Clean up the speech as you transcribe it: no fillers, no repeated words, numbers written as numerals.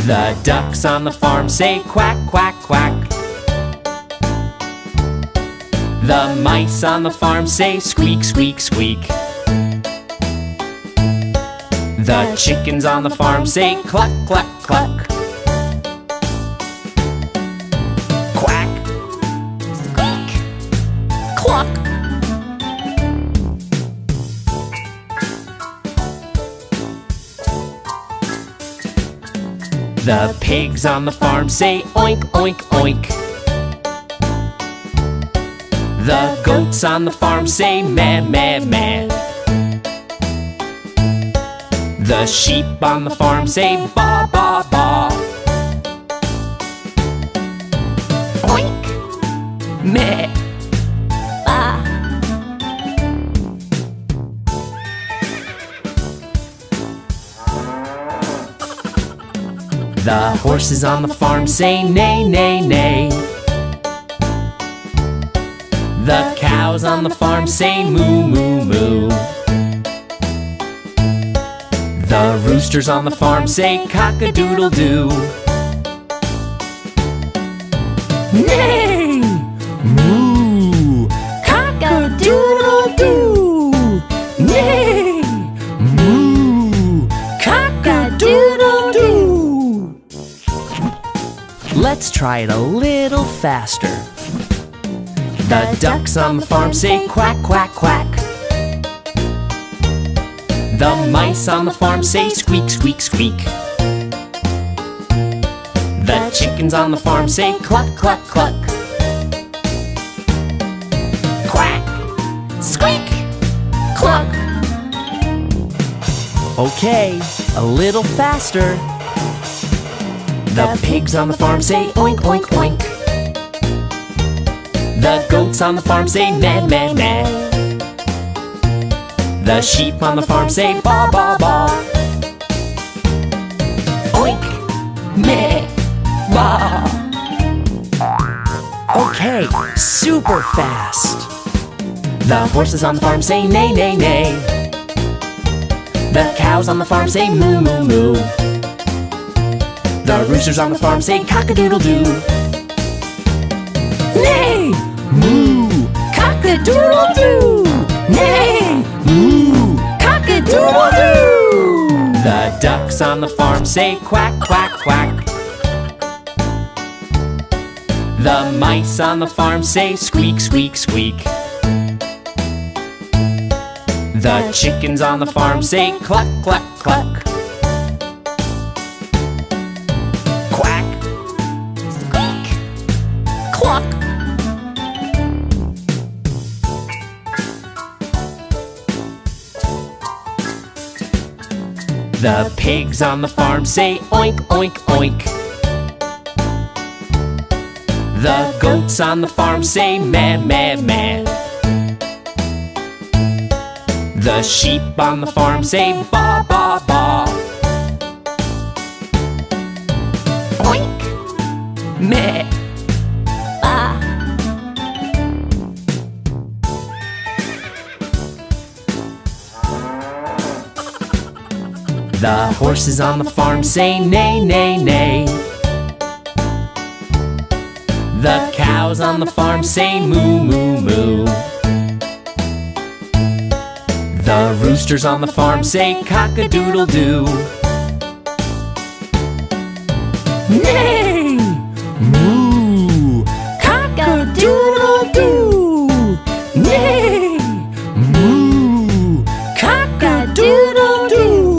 The ducks on the farm say quack, quack, quack. The mice on the farm say squeak, squeak, squeak. The chickens on the farm say cluck, cluck, cluck. Quack, squeak, cluck. The pigs on the farm say oink, oink, oink. The goats on the farm say meh, meh, meh. The sheep on the farm say ba, ba, ba. Oink, meh, ba. The horses on the farm say neigh, neigh, neigh. The cows on the farm say moo, moo, moo. The roosters on the farm say cock-a-doodle-doo. Neigh, moo, cock-a-doodle-doo. Neigh, moo, cock-a-doodle-doo. Let's try it a little faster. The ducks on the farm say quack, quack, quack. The mice on the farm say squeak, squeak, squeak. The chickens on the farm say cluck, cluck, cluck. Quack, squeak, cluck. Okay, a little faster. The pigs on the farm say oink, oink, oink. The goats on the farm say meh, meh, meh. The sheep on the farm say ba, ba, ba. Oink, meh, ba. Okay, super fast. The horses on the farm say neigh, neigh, neigh. The cows on the farm say moo, moo, moo. The roosters on the farm say cock-a-doodle-doo. Neigh, moo, cock-a-doodle-doo. Neigh, moo, cock-a-doodle-doo. The ducks on the farm say quack, quack, quack. The mice on the farm say squeak, squeak, squeak. The chickens on the farm say cluck, cluck, cluck. Quack, squeak, cluck. The pigs on the farm say oink, oink, oink. The goats on the farm say meh, meh, meh. The sheep on the farm say ba, ba, ba. Oink, meh, ba. The horses on the farm say neigh, neigh, neigh. The cows on the farm say moo, moo, moo. The roosters on the farm say cock-a-doodle-doo. Neigh!